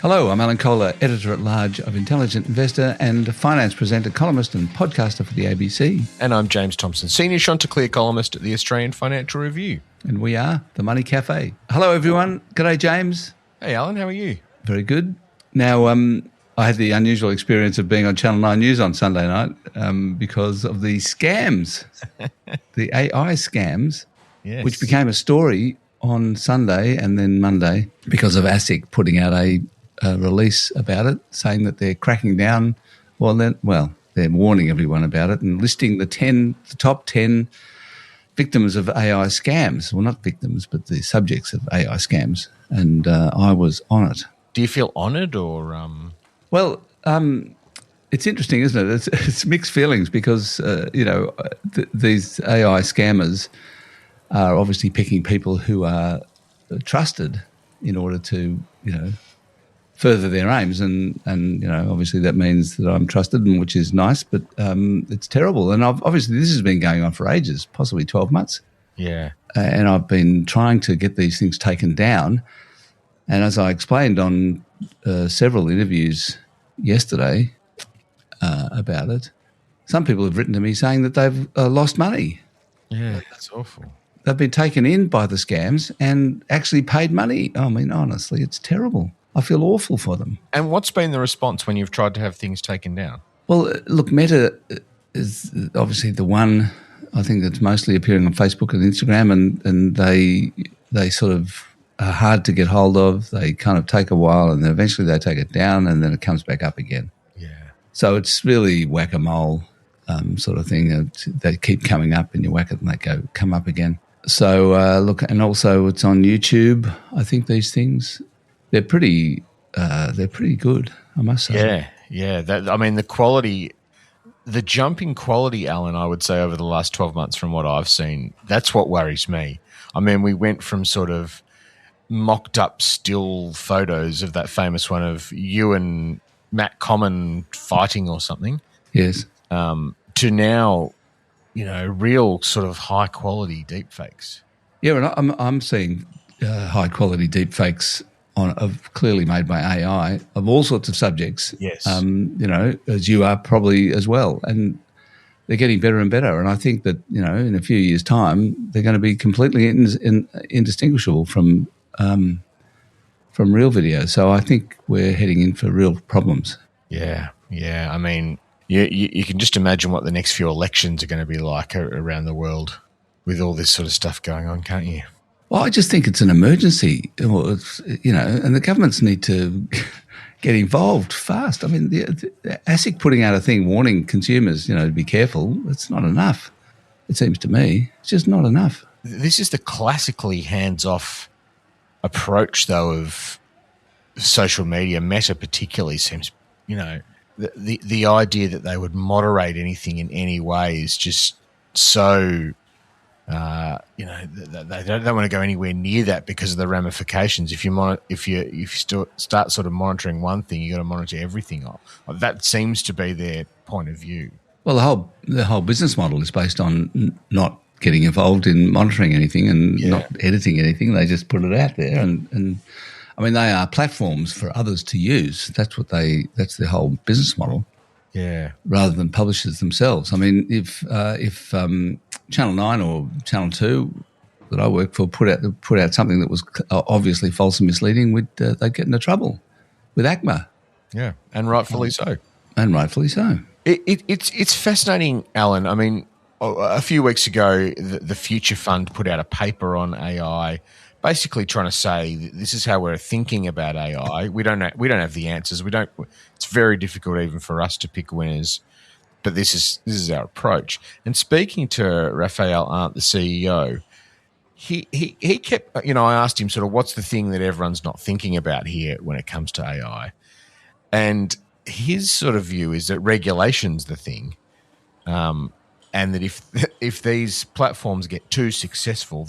Hello, I'm Alan Kohler, Editor-at-Large of Intelligent Investor and finance presenter, columnist and podcaster for the ABC. And I'm James Thomson, Senior Chanticleer columnist at the Australian Financial Review. And we are the Money Café. Hello, everyone. G'day, James. Hey, Alan, how are you? Very good. Now, I had the unusual experience of being on Channel 9 News on Sunday night because of the scams, the AI scams, Yes. which became a story on Sunday and then Monday because of ASIC putting out a release about it, saying that they're cracking down. They're warning everyone about it and listing the top 10 victims of AI scams. Well, not victims, but the subjects of AI scams. And I was on it. Do you feel honoured or? Well, it's interesting, isn't it? It's mixed feelings because these AI scammers are obviously picking people who are trusted in order to further their aims, and obviously that means that I'm trusted, and which is nice, but it's terrible. And obviously this has been going on for ages, possibly 12 months. Yeah. And I've been trying to get these things taken down. And as I explained on several interviews yesterday about it, some people have written to me saying that they've lost money. Yeah, that's awful. They've been taken in by the scams and actually paid money. I mean, honestly, it's terrible. I feel awful for them. And what's been the response when you've tried to have things taken down? Well, look, Meta is obviously the one, I think, that's mostly appearing on Facebook and Instagram, and they sort of are hard to get hold of. They kind of take a while, and then eventually they take it down, and then it comes back up again. Yeah. So it's really whack-a-mole sort of thing. They keep coming up, and you whack it, and they come up again. So look, and also it's on YouTube. I think these things, they're pretty good, I must say. Yeah. The quality, the jump in quality, Alan, I would say over the last 12 months from what I've seen, that's what worries me. I mean, we went from sort of mocked up still photos of that famous one of you and Matt Common fighting or something. Yes. To now, real sort of high quality deepfakes. Yeah, and I'm seeing high quality deepfakes of clearly made by AI of all sorts of subjects. Yes. As you are probably as well, and they're getting better and better. And I think that in a few years' time, they're going to be completely indistinguishable from real video. So I think we're heading in for real problems. Yeah. I mean, you can just imagine what the next few elections are going to be like around the world with all this sort of stuff going on, can't you? Well, I just think it's an emergency, and the governments need to get involved fast. I mean, the ASIC putting out a thing warning consumers, to be careful, it's not enough. It seems to me. It's just not enough. This is the classically hands-off approach, though, of social media. Meta particularly seems, the idea that they would moderate anything in any way is just so... they don't want to go anywhere near that because of the ramifications. If you start sort of monitoring one thing, you got to monitor everything. That seems to be their point of view. Well, the whole business model is based on not getting involved in monitoring anything and not editing anything. They just put it out there, and I mean they are platforms for others to use. That's their whole business model. Yeah. Rather than publishers themselves. I mean, if Channel 9 or Channel 2 that I work for put out something that was obviously false and misleading, they'd get into trouble with ACMA. Yeah, and rightfully so. And rightfully so. It's fascinating, Alan. I mean, a few weeks ago, the Future Fund put out a paper on AI, basically trying to say this is how we're thinking about AI. We don't have the answers. It's very difficult even for us to pick winners, but this is our approach. And speaking to Raphael Arndt, the CEO, he kept, I asked him sort of what's the thing that everyone's not thinking about here when it comes to AI, and his sort of view is that regulation's the thing. And that if these platforms get too successful,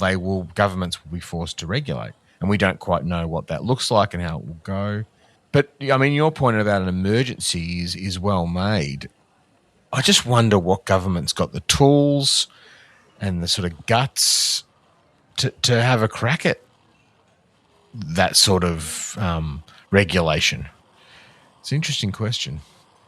governments will be forced to regulate, and we don't quite know what that looks like and how it will go. But I mean, your point about an emergency is well made. I just wonder what government's got the tools and the sort of guts to have a crack at that sort of regulation? It's an interesting question.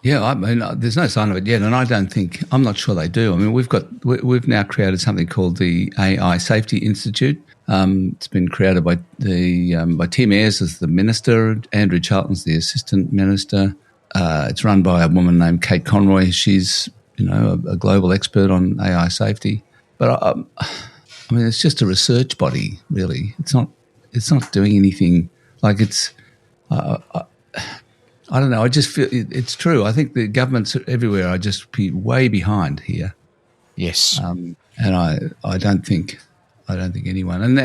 Yeah, I mean, there's no sign of it yet, and I'm not sure they do. I mean, we've now created something called the AI Safety Institute. It's been created by by Tim Ayres as the minister, Andrew Charlton's the assistant minister. It's run by a woman named Kate Conroy. She's a global expert on AI safety. But I mean, it's just a research body, really. It's not doing anything like it's. I don't know. I just feel it's true. I think the governments everywhere are just way behind here. Yes, and I don't think anyone and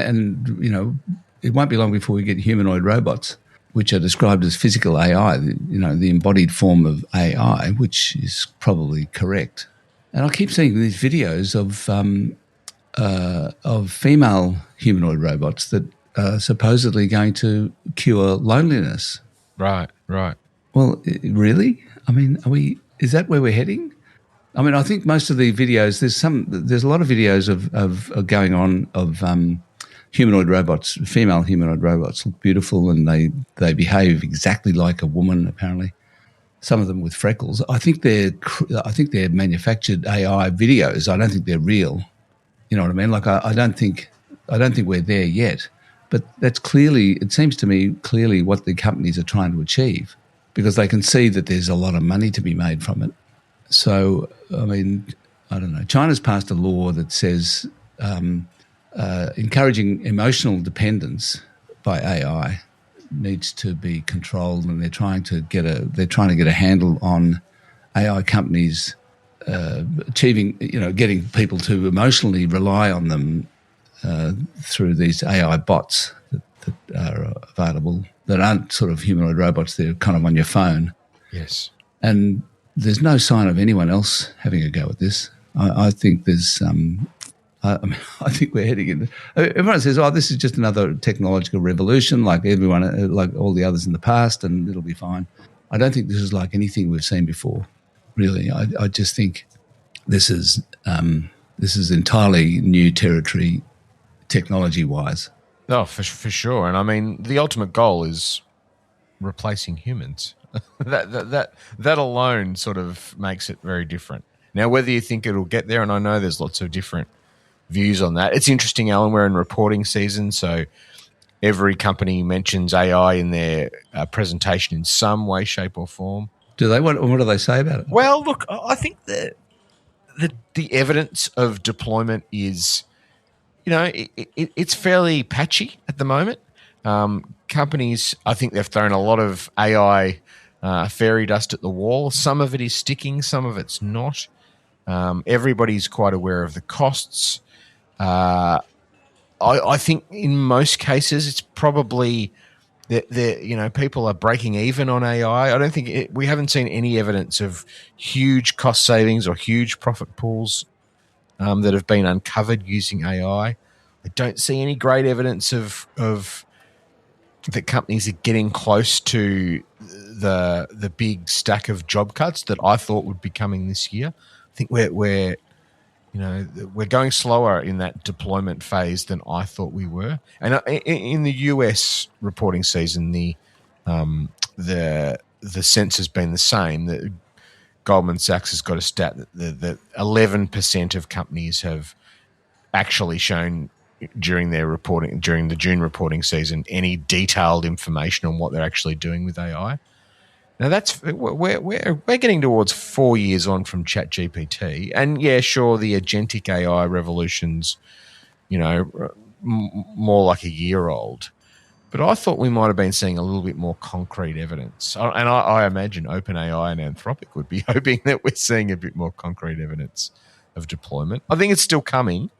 it won't be long before we get humanoid robots, which are described as physical AI. The embodied form of AI, which is probably correct. And I keep seeing these videos of female humanoid robots that are supposedly going to cure loneliness. Right. Well, really? I mean, is that where we're heading? I mean, I think most of the videos, there's a lot of videos of going on of humanoid robots, female humanoid robots look beautiful and they behave exactly like a woman, apparently. Some of them with freckles. I think they're manufactured AI videos. I don't think they're real. You know what I mean? Like I don't think we're there yet. But that's it seems to me clearly what the companies are trying to achieve, because they can see that there's a lot of money to be made from it. So, I mean, I don't know. China's passed a law that says encouraging emotional dependence by AI needs to be controlled, and they're trying to get a handle on AI companies achieving, getting people to emotionally rely on them through these AI bots that are available, that aren't sort of humanoid robots. They're kind of on your phone. Yes. And there's no sign of anyone else having a go at this. I think there's I think we're heading in. Everyone says, "Oh, this is just another technological revolution, like all the others in the past, and it'll be fine." I don't think this is like anything we've seen before. Really, I just think this is entirely new territory, technology-wise. Oh, for sure. And I mean, the ultimate goal is replacing humans. that alone sort of makes it very different. Now, whether you think it'll get there, and I know there's lots of different views on that. It's interesting, Alan, we're in reporting season, so every company mentions AI in their presentation in some way, shape or form. Do they? What do they say about it? Well, look, I think that the evidence of deployment is, it's fairly patchy at the moment. Companies, I think they've thrown a lot of AI fairy dust at the wall. Some of it is sticking, some of it's not. Everybody's quite aware of the costs. I think in most cases it's probably that people are breaking even on AI. I don't think we haven't seen any evidence of huge cost savings or huge profit pools that have been uncovered using AI. I don't see any great evidence of that companies are getting close to the big stack of job cuts that I thought would be coming this year. I think we're going slower in that deployment phase than I thought we were. And in the US reporting season, the sense has been the same. That Goldman Sachs has got a stat that 11% of companies have actually shown during the June reporting season any detailed information on what they're actually doing with AI. Now we're getting towards 4 years on from ChatGPT, and yeah, sure, the agentic AI revolution's more like a year old, but I thought we might have been seeing a little bit more concrete evidence, and I imagine OpenAI and Anthropic would be hoping that we're seeing a bit more concrete evidence of deployment. I think it's still coming,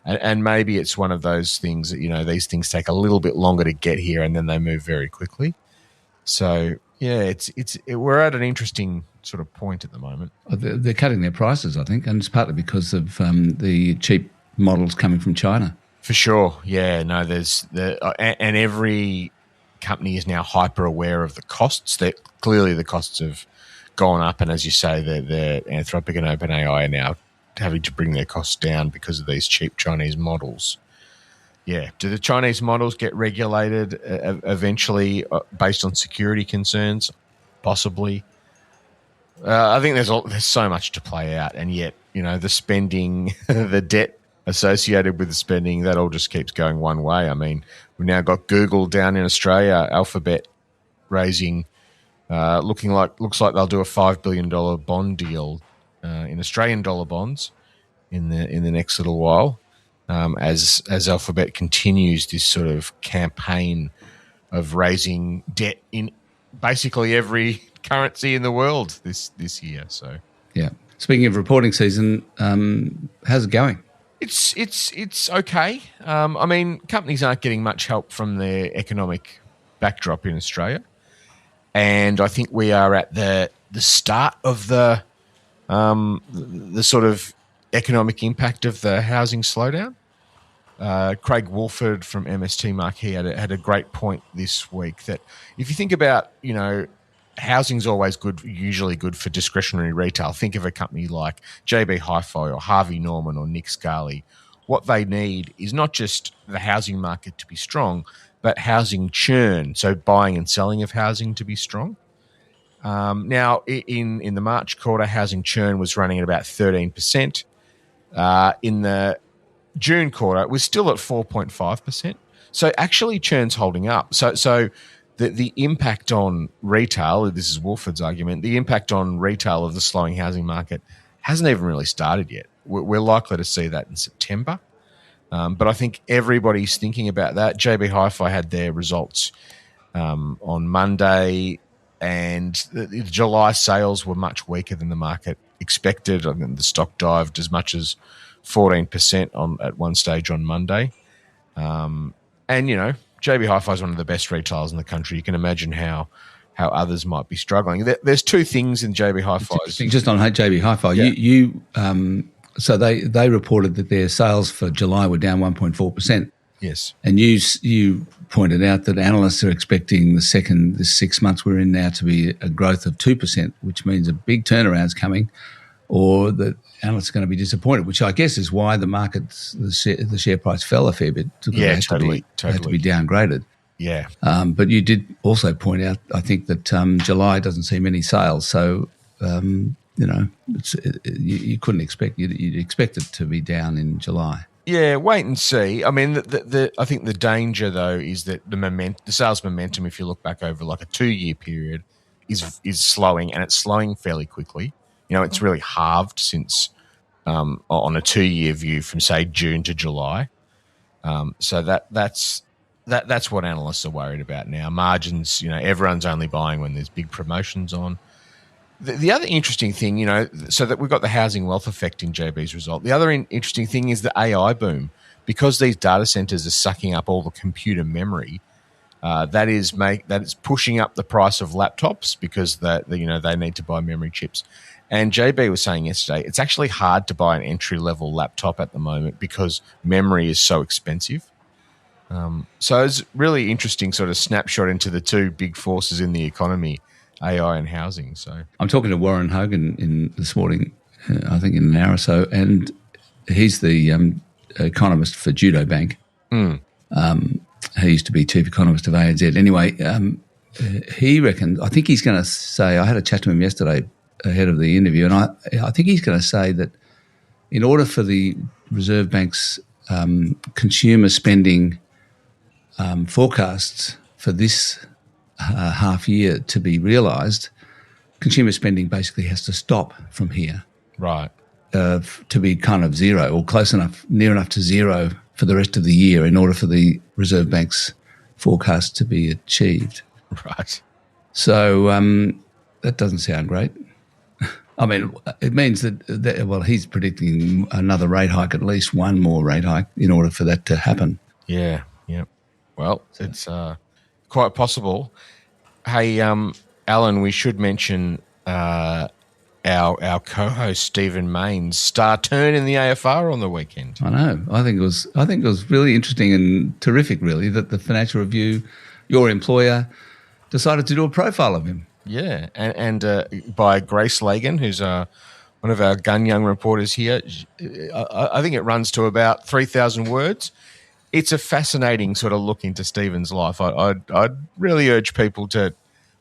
and maybe it's one of those things that these things take a little bit longer to get here, and then they move very quickly. So. Yeah, we're at an interesting sort of point at the moment. They're cutting their prices, I think, and it's partly because of the cheap models coming from China. For sure, yeah. No, and every company is now hyper aware of the costs. That clearly the costs have gone up, and as you say, the Anthropic and OpenAI are now having to bring their costs down because of these cheap Chinese models. Yeah. Do the Chinese models get regulated eventually based on security concerns? Possibly. I think there's so much to play out, and yet the spending, the debt associated with the spending, that all just keeps going one way. I mean, we've now got Google down in Australia, Alphabet raising, looks like they'll do a $5 billion bond deal in Australian dollar bonds in the next little while, as Alphabet continues this sort of campaign of raising debt in basically every currency in the world this year. So yeah. Speaking of reporting season, how's it going? It's okay. I mean, companies aren't getting much help from their economic backdrop in Australia, and I think we are at the start of the sort of economic impact of the housing slowdown. Craig Wolford from MST Marquee had a great point this week that if you think about, housing's always usually good for discretionary retail. Think of a company like JB Hi-Fi or Harvey Norman or Nick Scali. What they need is not just the housing market to be strong, but housing churn, so buying and selling of housing to be strong. Now, in the March quarter, housing churn was running at about 13%. In the June quarter, it was still at 4.5%. So actually churn's holding up. So the impact on retail, this is Wolford's argument, the impact on retail of the slowing housing market hasn't even really started yet. We're likely to see that in September. But I think everybody's thinking about that. JB Hi-Fi had their results on Monday, and the July sales were much weaker than the market expected. I mean, the stock dived as much as 14% at one stage on Monday. And, JB Hi-Fi is one of the best retailers in the country. You can imagine how others might be struggling. There's two things in JB Hi-Fi. Just on JB Hi-Fi, yeah. So they reported that their sales for July were down 1.4%. Yes. And you pointed out that analysts are expecting the 6 months we're in now to be a growth of 2%, which means a big turnaround's coming, or that analysts are going to be disappointed, which I guess is why the share price fell a fair bit. Yeah, totally. Had to be downgraded. Yeah. But you did also point out, I think, that July doesn't see many sales. So, you couldn't expect, you'd expect it to be down in July. Yeah, wait and see. I mean, I think the danger, though, is that the sales momentum, if you look back over like a 2-year period, is slowing, and it's slowing fairly quickly. It's really halved since on a 2-year view from, say, June to July. So that's what analysts are worried about now. Margins, everyone's only buying when there's big promotions on. The other interesting thing, so that we've got the housing wealth effect in JB's result. The other interesting thing is the AI boom. Because these data centers are sucking up all the computer memory, that is pushing up the price of laptops because they need to buy memory chips. And JB was saying yesterday, it's actually hard to buy an entry-level laptop at the moment because memory is so expensive. So it's really interesting sort of snapshot into the two big forces in the economy, AI and housing. So I'm talking to Warren Hogan this morning, I think in an hour or so, and he's the economist for Judo Bank. He used to be chief economist of ANZ. Anyway, he reckons, I think he's going to say, I had a chat to him yesterday ahead of the interview, and I think he's going to say that in order for the Reserve Bank's consumer spending forecasts for this half year to be realised, consumer spending basically has to stop from here. Right. To be kind of zero or near enough to zero for the rest of the year in order for the Reserve Bank's forecast to be achieved. Right. So that doesn't sound great. I mean, it means that he's predicting another rate hike, at least one more rate hike, in order for that to happen. Yeah. Well, it's quite possible. Hey, Alan, we should mention our co-host Stephen Mayne's star turn in the AFR on the weekend. I know. I think it was really interesting and terrific, really, that the Financial Review, your employer, decided to do a profile of him. Yeah, and by Grace Lagan, who's one of our gun young reporters here. I think it runs to about 3,000 words. it's a fascinating sort of look into Stephen's life. I'd really urge people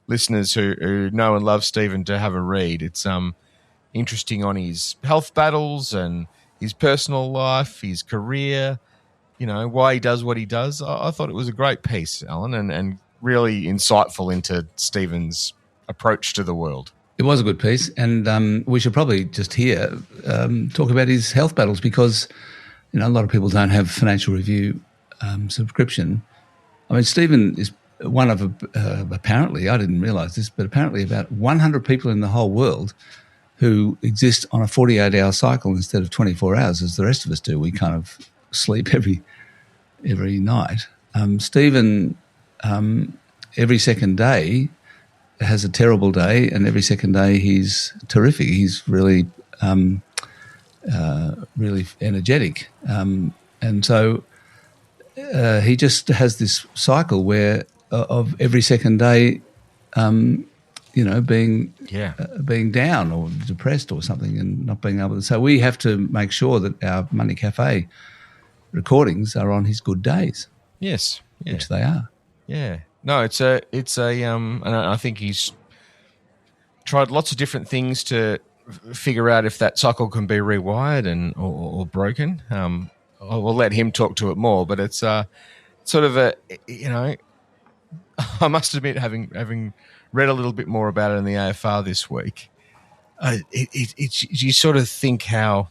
listeners who know and love Stephen to have a read. It's interesting on his health battles and his personal life, his career, why he does what he does. I thought it was a great piece, Alan, and really insightful into Stephen's approach to the world. It was a good piece, and we should probably just here talk about his health battles because, a lot of people don't have Financial Review subscription. I mean, Stephen is one of, apparently, I didn't realise this, but apparently about 100 people in the whole world who exist on a 48-hour cycle instead of 24 hours as the rest of us do. We kind of sleep every night. Stephen, every second day has a terrible day, and every second day he's terrific. He's really, really energetic, and so he just has this cycle where of every second day, being down or depressed or something, and not being able to. So we have to make sure that our Money Café recordings are on his good days. Yes, which they are. Yeah. No, it's a, and I think he's tried lots of different things to figure out if that cycle can be rewired or broken. We'll let him talk to it more, but it's sort of I must admit, having read a little bit more about it in the AFR this week, you sort of think how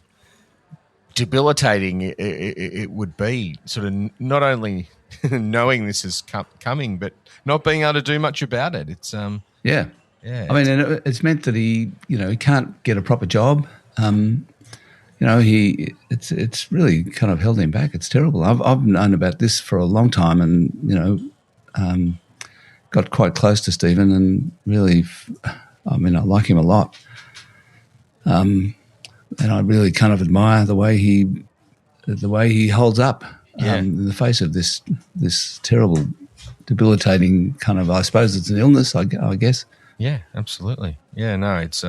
debilitating it would be, sort of not only knowing this is coming, but not being able to do much about it. It's yeah. I mean, and it's meant that he can't get a proper job. It's really kind of held him back. It's terrible. I've known about this for a long time, and got quite close to Stephen, and really, I like him a lot. And I really kind of admire the way he holds up in the face of this terrible, debilitating kind of. I suppose it's an illness. I guess. Yeah, absolutely. Yeah, no, it's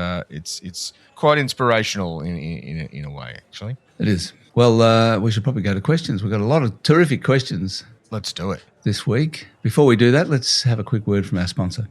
quite inspirational in a way, actually. It is. Well, we should probably go to questions. We've got a lot of terrific questions. Let's do it this week. Before we do that, let's have a quick word from our sponsor.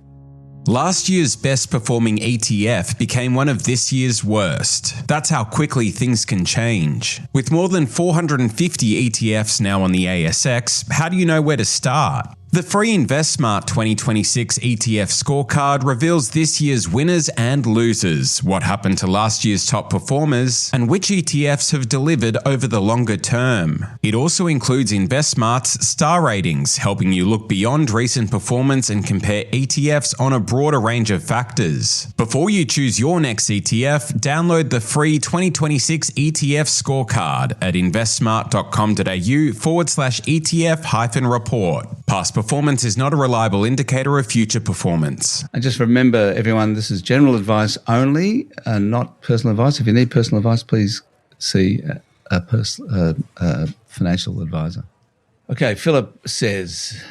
Last year's best performing ETF became one of this year's worst. That's how quickly things can change. With more than 450 ETFs now on the ASX, how do you know where to start? The free InvestSmart 2026 ETF scorecard reveals this year's winners and losers, what happened to last year's top performers, and which ETFs have delivered over the longer term. It also includes InvestSmart's star ratings, helping you look beyond recent performance and compare ETFs on a broader range of factors. Before you choose your next ETF, download the free 2026 ETF scorecard at investsmart.com.au/ETF-report. Past performance is not a reliable indicator of future performance. And just remember, everyone, this is general advice only and not personal advice. If you need personal advice, please see a financial advisor. Okay, Philip says,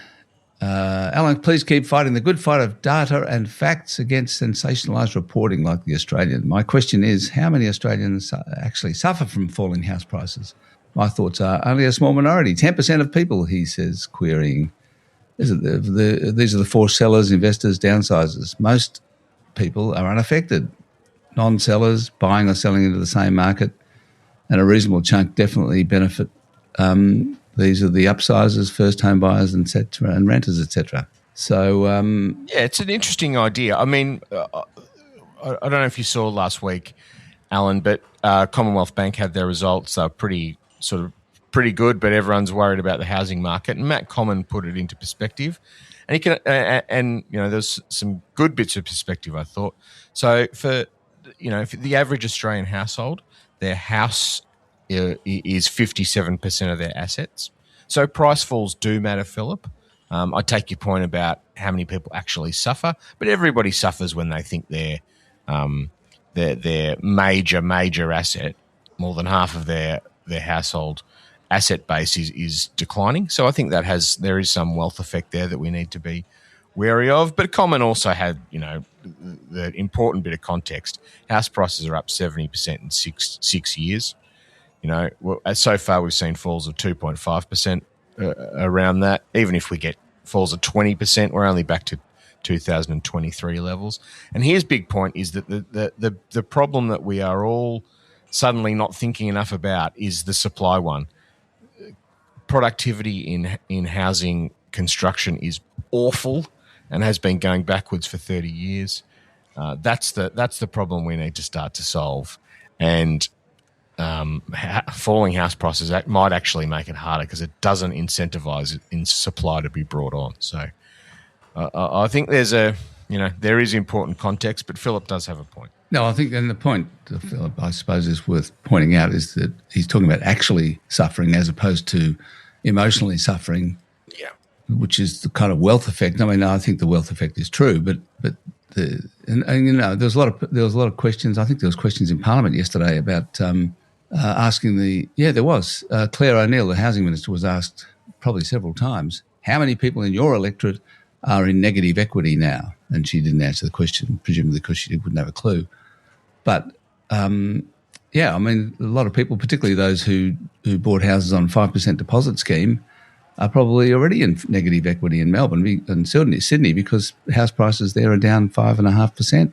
Alan, please keep fighting the good fight of data and facts against sensationalised reporting like The Australian. My question is, how many Australians actually suffer from falling house prices? My thoughts are only a small minority, 10% of people, he says, querying. These are the forced sellers, investors, downsizers. Most people are unaffected. Non-sellers buying or selling into the same market, and a reasonable chunk definitely benefit. These are the upsizers, first home buyers, etc., and renters, etc. So it's an interesting idea. I mean, I don't know if you saw last week, Alan, but Commonwealth Bank had their results pretty good, but everyone's worried about the housing market. And Matt Common put it into perspective, and he can, there's some good bits of perspective, I thought. So for the average Australian household, their house is 57% of their assets. So price falls do matter, Philip. I take your point about how many people actually suffer, but everybody suffers when they think their major asset, more than half of their household asset base is declining. So I think there is some wealth effect there that we need to be wary of. But Common also had, the important bit of context. House prices are up 70% in six years. So far we've seen falls of 2.5%. around that. Even if we get falls at 20%, we're only back to 2023 levels. And his big point is that the problem that we are all suddenly not thinking enough about is the supply one. Productivity in housing construction is awful and has been going backwards for 30 years. That's the problem we need to start to solve. And falling house prices might actually make it harder because it doesn't incentivize in supply to be brought on. So I think there is important context, but Philip does have a point. No, I think then the point, Philip, I suppose is worth pointing out is that he's talking about actually suffering as opposed to emotionally suffering, which is the kind of wealth effect. I mean, I think the wealth effect is true, but there was a lot of questions. I think there was questions in Parliament yesterday about asking there was Claire O'Neill, the housing minister, was asked probably several times, how many people in your electorate are in negative equity now? And she didn't answer the question, presumably because she wouldn't have a clue. But I mean, a lot of people, particularly those who bought houses on 5% deposit scheme, are probably already in negative equity in Melbourne and certainly Sydney because house prices there are down 5.5%.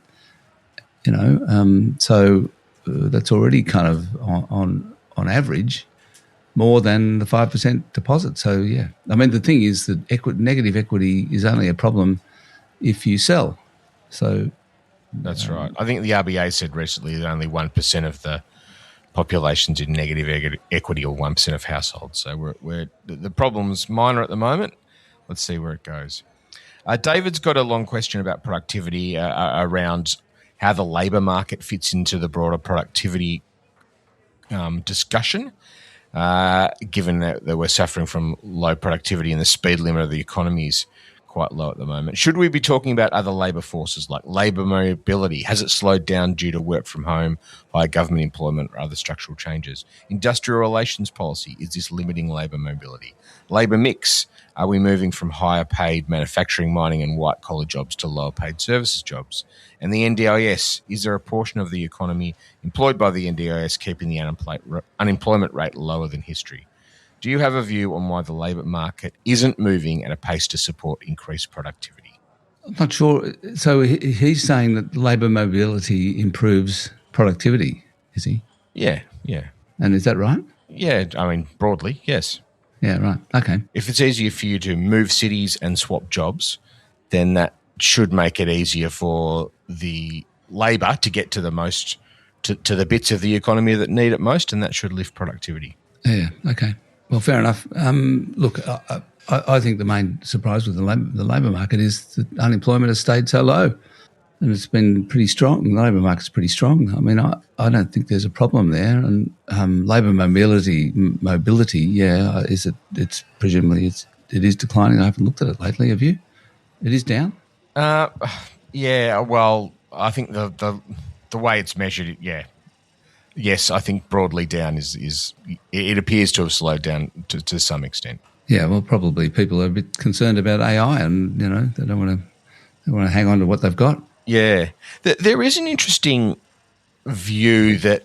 So that's already kind of on average more than the 5% deposit. So yeah, I mean the thing is that negative equity is only a problem if you sell. So that's right. I think the RBA said recently that only 1% of the population's in negative equity or 1% of households. So the problem's minor at the moment. Let's see where it goes. David's got a long question about productivity around how the labour market fits into the broader productivity discussion, given that we're suffering from low productivity and the speed limit of the economy is quite low at the moment. Should we be talking about other labour forces like labour mobility? Has it slowed down due to work from home, higher government employment or other structural changes? Industrial relations policy, is this limiting labour mobility? Labour mix, are we moving from higher paid manufacturing, mining and white collar jobs to lower paid services jobs? And the NDIS, is there a portion of the economy employed by the NDIS keeping the unemployment rate lower than history? Do you have a view on why the labour market isn't moving at a pace to support increased productivity? I'm not sure. So he's saying that labour mobility improves productivity, is he? Yeah. And is that right? Yeah, I mean, broadly, yes. Yeah, right. Okay. If it's easier for you to move cities and swap jobs, then that should make it easier for the labour to get to the most, to the bits of the economy that need it most, and that should lift productivity. Yeah, okay. Well, fair enough. Look, I think the main surprise with the labour market is that unemployment has stayed so low and it's been pretty strong. The labour market's pretty strong. I mean, I don't think there's a problem there. And labour mobility, it's presumably it is declining. I haven't looked at it lately. Have you? It is down? Yeah, well, I think the way it's measured, yeah. Yes, I think broadly down is it appears to have slowed down to some extent. Yeah, well, probably people are a bit concerned about AI, and they don't want to hang on to what they've got. Yeah, there is an interesting view that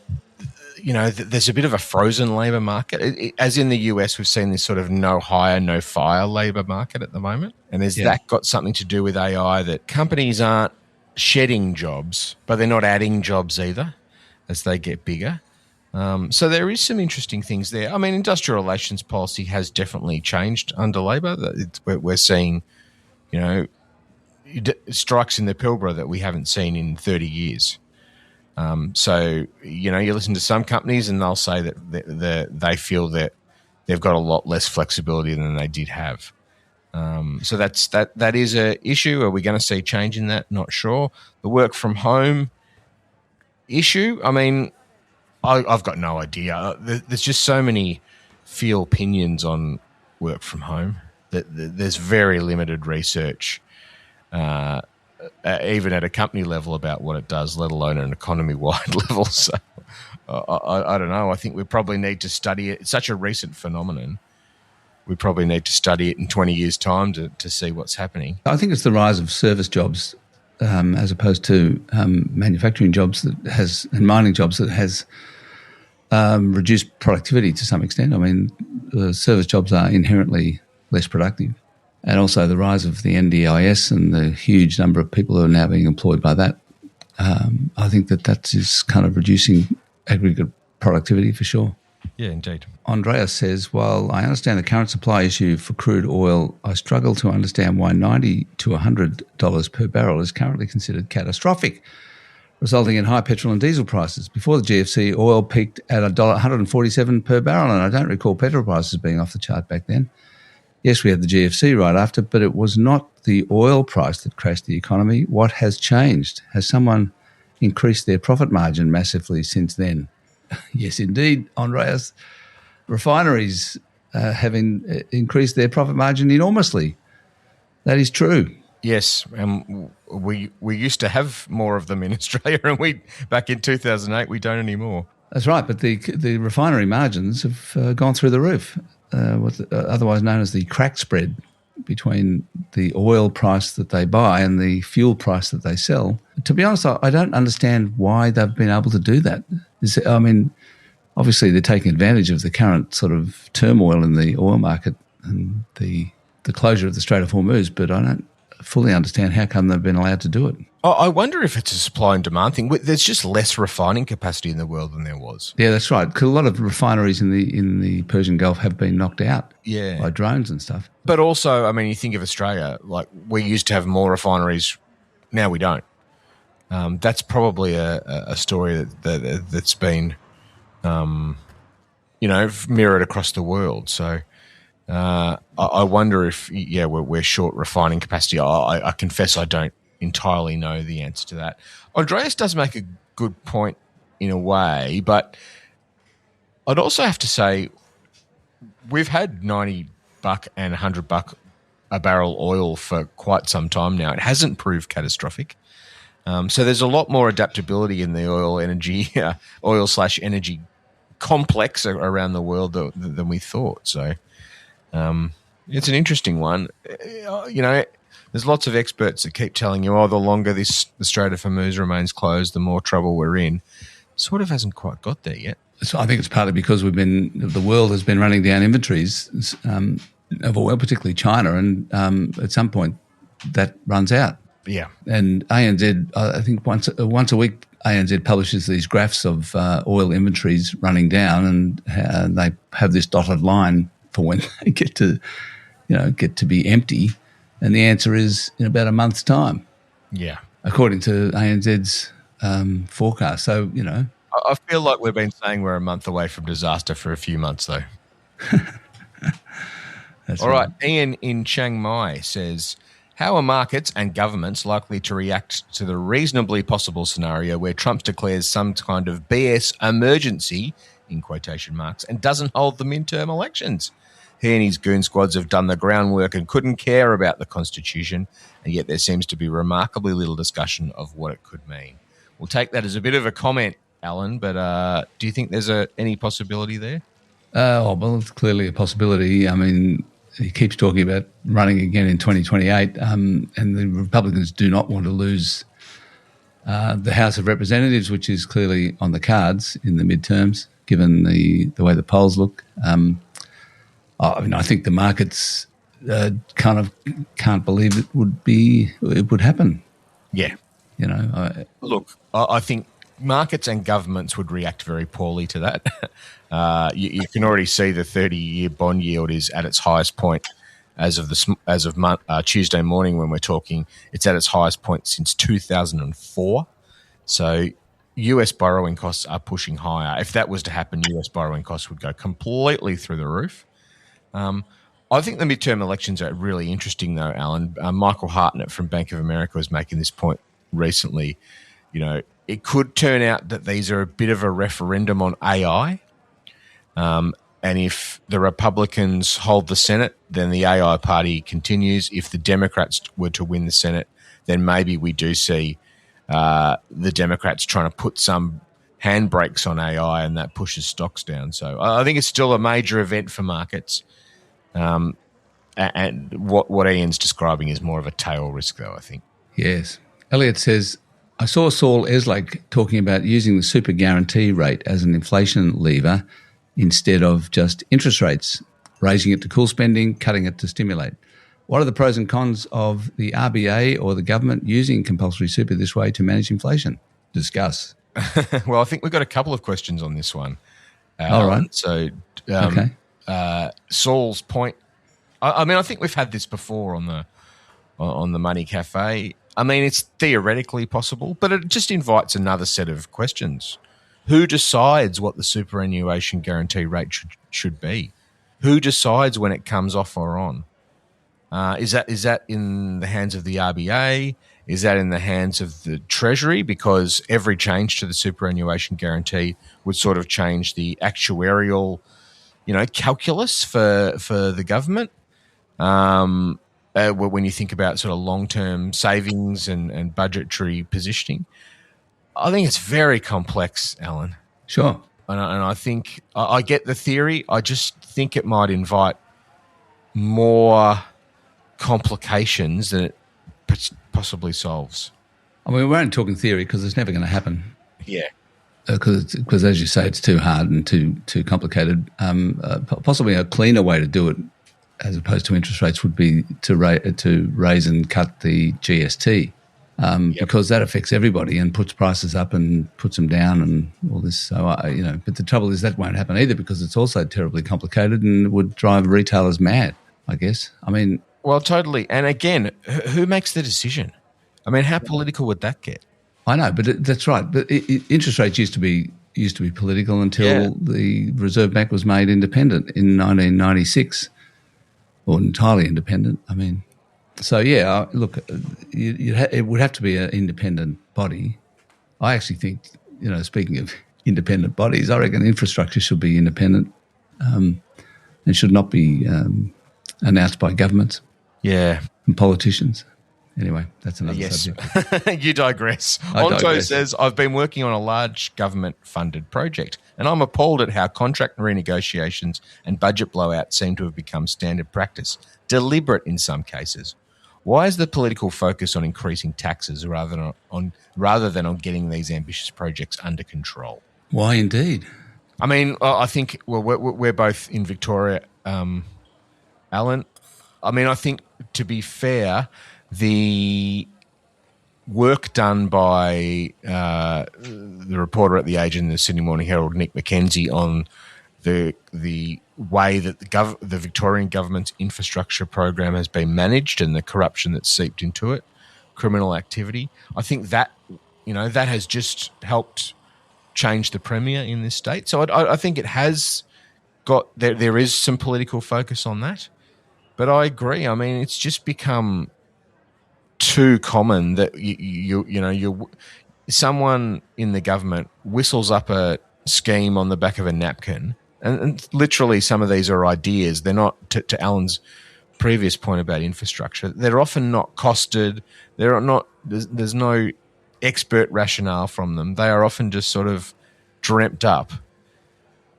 there's a bit of a frozen labour market. As in the US, we've seen this sort of no hire, no fire labour market at the moment, and has that got something to do with AI? That companies aren't shedding jobs, but they're not adding jobs either as they get bigger. So there is some interesting things there. I mean, industrial relations policy has definitely changed under Labor. We're seeing, strikes in the Pilbara that we haven't seen in 30 years. So, you listen to some companies and they'll say that they feel that they've got a lot less flexibility than they did have. So that is a issue. Are we going to see change in that? Not sure. The work from home issue, I mean, I've got no idea. There's just so many field opinions on work from home that there's very limited research, even at a company level, about what it does, let alone an economy-wide level. So I don't know. I think we probably need to study it. It's such a recent phenomenon. We probably need to study it in 20 years' time to see what's happening. I think it's the rise of service jobs as opposed to manufacturing jobs and mining jobs that has reduce productivity to some extent. I mean, service jobs are inherently less productive. And also the rise of the NDIS and the huge number of people who are now being employed by that, I think that is kind of reducing aggregate productivity for sure. Yeah, indeed. Andreas says, while I understand the current supply issue for crude oil, I struggle to understand why $90 to $100 per barrel is currently considered catastrophic, resulting in high petrol and diesel prices. Before the GFC, oil peaked at $147 per barrel, and I don't recall petrol prices being off the chart back then. Yes, we had the GFC right after, but it was not the oil price that crashed the economy. What has changed? Has someone increased their profit margin massively since then? Yes, indeed, Andreas. Refineries have increased their profit margin enormously. That is true. Yes, we used to have more of them in Australia, and back in 2008 we don't anymore. That's right, but the refinery margins have gone through the roof. Otherwise known as the crack spread between the oil price that they buy and the fuel price that they sell. To be honest, I don't understand why they've been able to do that. I mean, obviously they're taking advantage of the current sort of turmoil in the oil market and the closure of the Strait of Hormuz, but I don't fully understand how come they've been allowed to do it. I wonder if it's a supply and demand thing. There's just less refining capacity in the world than there was. Yeah, that's right. Because a lot of refineries in the Persian Gulf have been knocked out by drones and stuff. But also, I mean, you think of Australia, like we used to have more refineries, now we don't. That's probably a story that's been, mirrored across the world. So I wonder if, we're short refining capacity. I confess I don't entirely know the answer to that. Andreas does make a good point in a way, but I'd also have to say we've had $90 and $100 a barrel oil for quite some time now. It hasn't proved catastrophic. So there's a lot more adaptability in the oil/energy complex around the world than we thought. So it's an interesting one. There's lots of experts that keep telling you, the longer the Strait of Hormuz remains closed, the more trouble we're in. Sort of hasn't quite got there yet. So I think it's partly because the world has been running down inventories of oil, particularly China, and at some point that runs out. Yeah. And ANZ, I think once a week, ANZ publishes these graphs of oil inventories running down, and they have this dotted line for when they get to be empty. And the answer is in about a month's time. Yeah. According to ANZ's forecast. So, I feel like we've been saying we're a month away from disaster for a few months, though. That's all right. Ian in Chiang Mai says, how are markets and governments likely to react to the reasonably possible scenario where Trump declares some kind of BS emergency, in quotation marks, and doesn't hold the midterm elections? He and his goon squads have done the groundwork and couldn't care about the Constitution, and yet there seems to be remarkably little discussion of what it could mean. We'll take that as a bit of a comment, Alan, but do you think there's any possibility there? Well, it's clearly a possibility. I mean, he keeps talking about running again in 2028, and the Republicans do not want to lose the House of Representatives, which is clearly on the cards in the midterms, given the way the polls look. I think the markets kind of can't believe it would happen. Yeah. Look, I think markets and governments would react very poorly to that. You can already see the 30-year bond yield is at its highest point as of Tuesday morning when we're talking. It's at its highest point since 2004. So US borrowing costs are pushing higher. If that was to happen, US borrowing costs would go completely through the roof. I think the midterm elections are really interesting, though, Alan. Michael Hartnett from Bank of America was making this point recently. It could turn out that these are a bit of a referendum on AI. And if the Republicans hold the Senate, then the AI party continues. If the Democrats were to win the Senate, then maybe we do see the Democrats trying to put some handbrakes on AI, and that pushes stocks down. So I think it's still a major event for markets. And what Ian's describing is more of a tail risk, though, I think. Yes. Elliot says, I saw Saul Eslake talking about using the super guarantee rate as an inflation lever instead of just interest rates, raising it to cool spending, cutting it to stimulate. What are the pros and cons of the RBA or the government using compulsory super this way to manage inflation? Discuss. Well, I think we've got a couple of questions on this one. All right. So, Okay. Saul's point. I mean, I think we've had this before on the Money Café. I mean, it's theoretically possible, but it just invites another set of questions. Who decides what the superannuation guarantee rate should be? Who decides when it comes off or on? Is that in the hands of the RBA? Is that in the hands of the Treasury? Because every change to the superannuation guarantee would sort of change the actuarial, calculus for the government. When you think about sort of long-term savings and budgetary positioning, I think it's very complex, Alan. Sure. And I think I get the theory. I just think it might invite more complications than it possibly solves. I mean, we weren't talking theory because it's never going to happen. Yeah. Because as you say, it's too hard and too complicated. Possibly a cleaner way to do it, as opposed to interest rates, would be to raise and cut the GST, because that affects everybody and puts prices up and puts them down and all this. So but the trouble is that won't happen either because it's also terribly complicated and would drive retailers mad, I guess. I mean, well, totally. And again, who makes the decision? I mean, how political would that get? I know, but that's right. But interest rates used to be political until the Reserve Bank was made independent in 1996. Or entirely independent. I mean, so look, it would have to be an independent body. I actually think, speaking of independent bodies, I reckon infrastructure should be independent and should not be announced by governments and politicians. Anyway, that's another subject. You digress. I digress. Says, I've been working on a large government-funded project, and I'm appalled at how contract renegotiations and budget blowouts seem to have become standard practice, deliberate in some cases. Why is the political focus on increasing taxes rather than on getting these ambitious projects under control? Why indeed? I mean, I think, well, we're both in Victoria, Alan. I mean, I think, to be fair, the work done by the reporter at The Age and the Sydney Morning Herald, Nick McKenzie, on the way that the Victorian government's infrastructure program has been managed and the corruption that's seeped into it, criminal activity, I think that that has just helped change the premier in this state. So I think it has got there is some political focus on that, but I agree. I mean, it's just become too common that someone in the government whistles up a scheme on the back of a napkin, and literally some of these are ideas. They're not, to Alan's previous point about infrastructure, they're often not costed. There's no expert rationale from them. They are often just sort of dreamt up.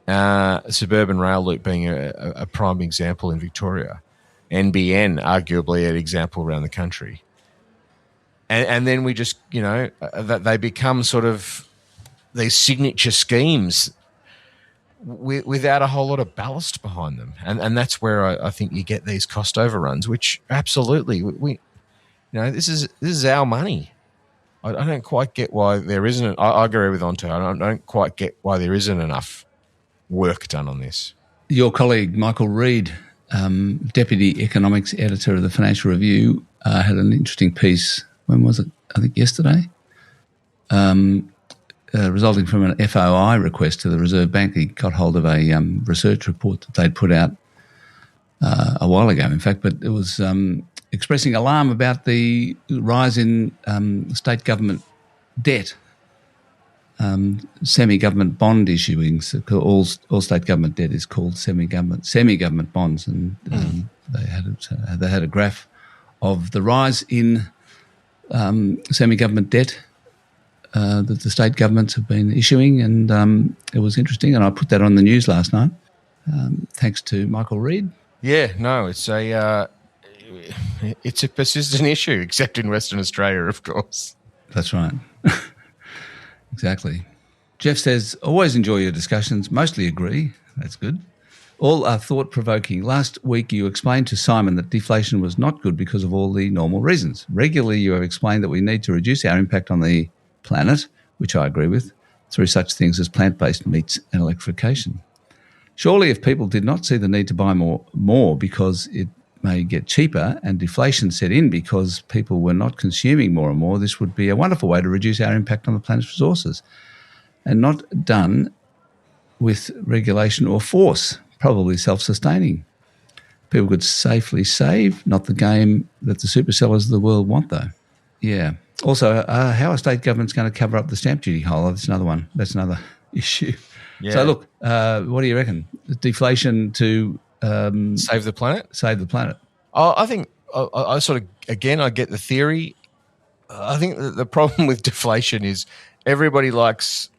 Suburban rail loop being a prime example in Victoria. NBN arguably an example around the country. And then we just, that they become sort of these signature schemes without a whole lot of ballast behind them. And that's where I think you get these cost overruns, which absolutely, this is our money. I don't quite get why there isn't, I agree with Onto, I don't quite get why there isn't enough work done on this. Your colleague, Michael Reid, Deputy Economics Editor of the Financial Review, had an interesting piece. When was it? I think yesterday. Resulting from an FOI request to the Reserve Bank. He got hold of a research report that they'd put out a while ago, in fact, but it was expressing alarm about the rise in state government debt, semi-government bond issuings. All state government debt is called semi-government bonds, and they had a graph of the rise in semi-government debt that the state governments have been issuing, and it was interesting, and I put that on the news last night, thanks to Michael Reid. Yeah, no, it's a persistent issue, except in Western Australia, of course. That's right. Exactly. Jeff says, always enjoy your discussions. Mostly agree. That's good. All are thought-provoking. Last week you explained to Simon that deflation was not good because of all the normal reasons. Regularly you have explained that we need to reduce our impact on the planet, which I agree with, through such things as plant-based meats and electrification. Surely if people did not see the need to buy more because it may get cheaper and deflation set in because people were not consuming more and more, this would be a wonderful way to reduce our impact on the planet's resources, and not done with regulation or force, probably self-sustaining. People could safely save, not the game that the super sellers of the world want, though. Yeah. Also, how are state governments going to cover up the stamp duty hole? That's another one. That's another issue. Yeah. So, look, what do you reckon? Deflation to save the planet? Save the planet. I think I sort of, again, I get the theory. I think the problem with deflation is everybody likes,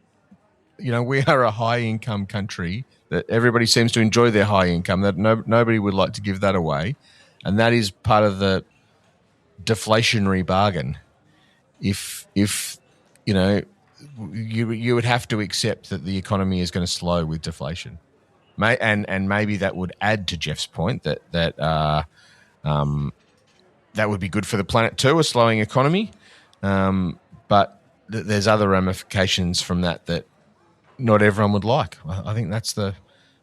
we are a high-income country that everybody seems to enjoy their high income, that nobody would like to give that away. And that is part of the deflationary bargain. If you would have to accept that the economy is going to slow with deflation. And maybe that would add to Jeff's point that would be good for the planet too, a slowing economy. But there's other ramifications from that not everyone would like. I think that's the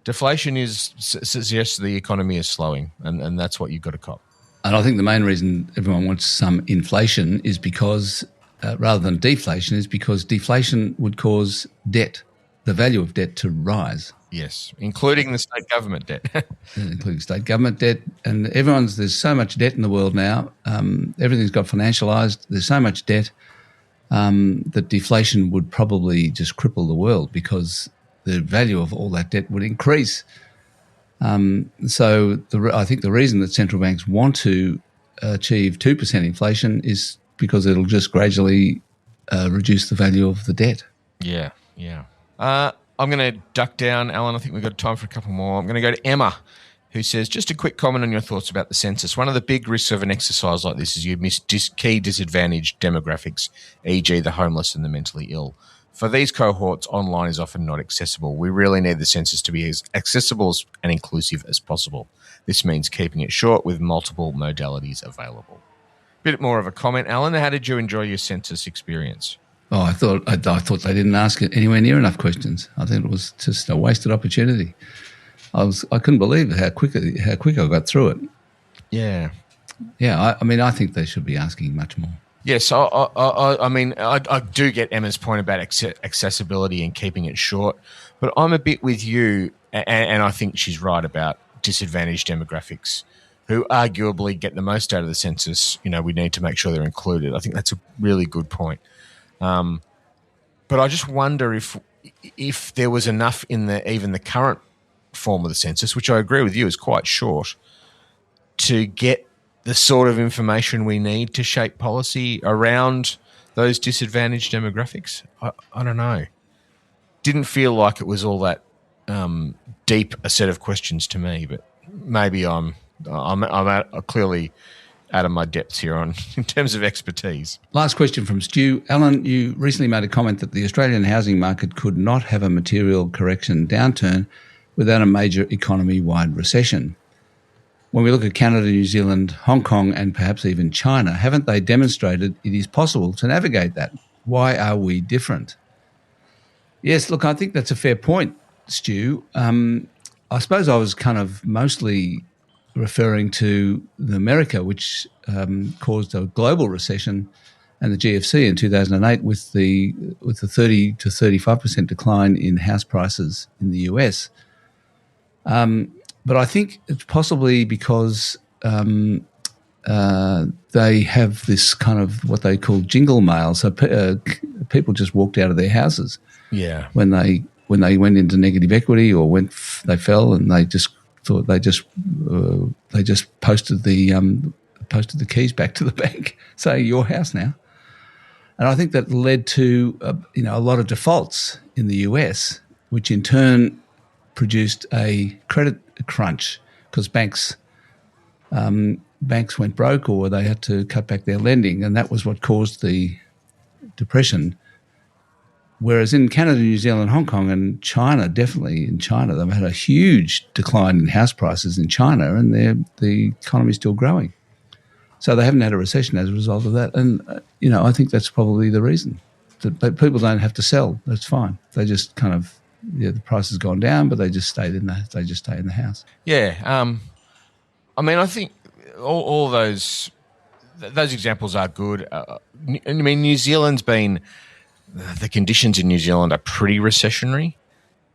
deflation suggests the economy is slowing, and that's what you've got to cop. And I think the main reason everyone wants some inflation is because, rather than deflation, is because deflation would cause debt, the value of debt, to rise. Yes, including the state government debt. Including state government debt. And there's so much debt in the world now. Everything's got financialised. There's so much debt that deflation would probably just cripple the world because the value of all that debt would increase. So I think the reason that central banks want to achieve 2% inflation is because it'll just gradually reduce the value of the debt. Yeah. I'm going to duck down, Alan. I think we've got time for a couple more. I'm going to go to Emma, who says, just a quick comment on your thoughts about the census. One of the big risks of an exercise like this is you miss key disadvantaged demographics, e.g. the homeless and the mentally ill. For these cohorts, online is often not accessible. We really need the census to be as accessible and inclusive as possible. This means keeping it short with multiple modalities available. Bit more of a comment, Alan. How did you enjoy your census experience? Oh, I thought they didn't ask anywhere near enough questions. I think it was just a wasted opportunity. I couldn't believe how quick I got through it. Yeah. I think they should be asking much more. Yes, I do get Emma's point about accessibility and keeping it short, but I'm a bit with you, and I think she's right about disadvantaged demographics who arguably get the most out of the census. We need to make sure they're included. I think that's a really good point. But I just wonder if there was enough in even the current form of the census, which I agree with you is quite short, to get the sort of information we need to shape policy around those disadvantaged demographics. I don't know. Didn't feel like it was all that deep a set of questions to me, but maybe I'm clearly out of my depths here in terms of expertise. Last question from Stu. Alan, you recently made a comment that the Australian housing market could not have a material correction downturn without a major economy-wide recession. When we look at Canada, New Zealand, Hong Kong, and perhaps even China, haven't they demonstrated it is possible to navigate that? Why are we different? Yes, look, I think that's a fair point, Stu. I suppose I was kind of mostly referring to America, which caused a global recession, and the GFC in 2008 with the 30 to 35% decline in house prices in the US. But I think it's possibly because they have this kind of what they call jingle mail. So people just walked out of their houses. Yeah. When they went into negative equity or they fell, and they just thought they just posted the keys back to the bank, saying your house now. And I think that led to a lot of defaults in the US, which in turn produced a credit crunch because banks went broke or they had to cut back their lending, and that was what caused the depression. Whereas in Canada, New Zealand, Hong Kong and China, definitely in China, they've had a huge decline in house prices in China, and the economy is still growing. So they haven't had a recession as a result of that. And, I think that's probably the reason. That people don't have to sell. That's fine. They just kind of, the price has gone down, but they just stay in the house. Yeah. I think all those examples are good. New Zealand's been, the conditions in New Zealand are pretty recessionary.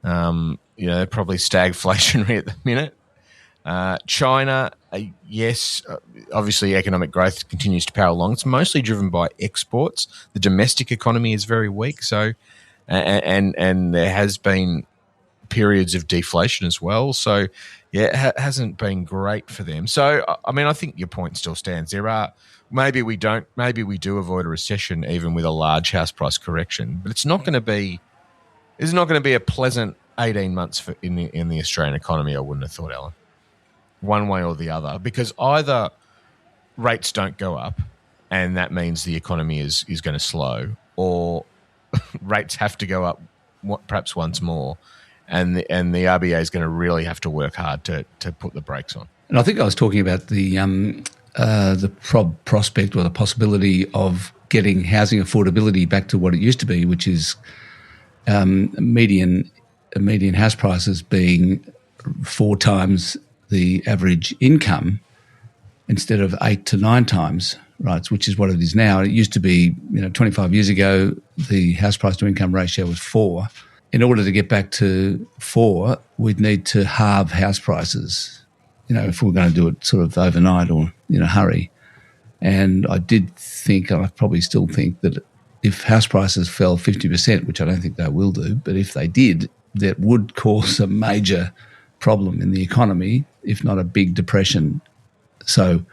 They're probably stagflationary at the minute. China, yes, obviously economic growth continues to power along. It's mostly driven by exports. The domestic economy is very weak. So, and there has been periods of deflation as well. So, yeah, it hasn't been great for them. So, I think your point still stands. Maybe we do avoid a recession even with a large house price correction, but it's not going to be a pleasant 18 months in the Australian economy. I wouldn't have thought, Alan, one way or the other, because either rates don't go up, and that means the economy is going to slow, or rates have to go up perhaps once more, and the RBA is going to really have to work hard to put the brakes on. And I think I was talking about the prospect or the possibility of getting housing affordability back to what it used to be, which is median house prices being 4 times the average income instead of 8 to 9 times, right? Which is what it is now. It used to be, 25 years ago, the house price to income ratio was 4. In order to get back to 4, we'd need to halve house prices, if we're going to do it sort of overnight or in a hurry. And I did think, and I probably still think, that if house prices fell 50%, which I don't think they will do, but if they did, that would cause a major problem in the economy, if not a big depression. So,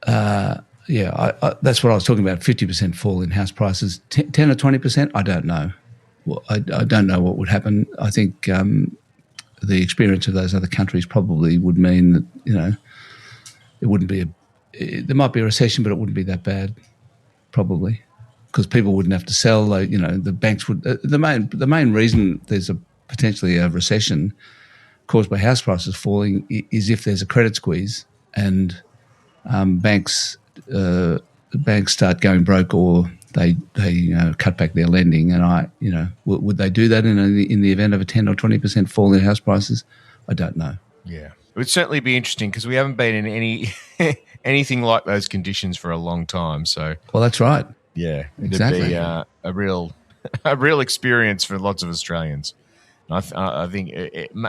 that's what I was talking about, 50% fall in house prices. 10 or 20%, I don't know. Well, I don't know what would happen. I think the experience of those other countries probably would mean that, it wouldn't be there might be a recession, but it wouldn't be that bad, probably, because people wouldn't have to sell. The banks would. The main reason there's potentially a recession caused by house prices falling is if there's a credit squeeze and banks start going broke, or they cut back their lending. And would they do that in the event of a 10 or 20% fall in house prices? I don't know. Yeah, it would certainly be interesting because we haven't been in anything like those conditions for a long time. So, well, that's right. Yeah, exactly. It'd be a real experience for lots of Australians. I think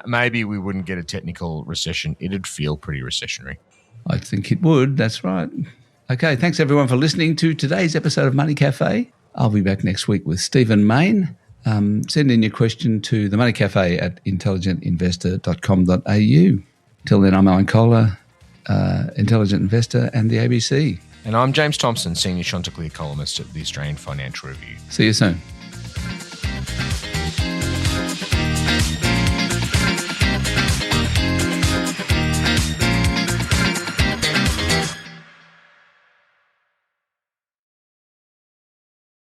maybe we wouldn't get a technical recession. It'd feel pretty recessionary. I think it would. That's right. Okay, thanks everyone for listening to today's episode of Money Café. I'll be back next week with Stephen Mayne. Send in your question to the Money Café at intelligentinvestor.com.au. Till then, I'm Alan Kohler, Intelligent Investor and the ABC. And I'm James Thomson, Senior Chanticleer columnist at the Australian Financial Review. See you soon.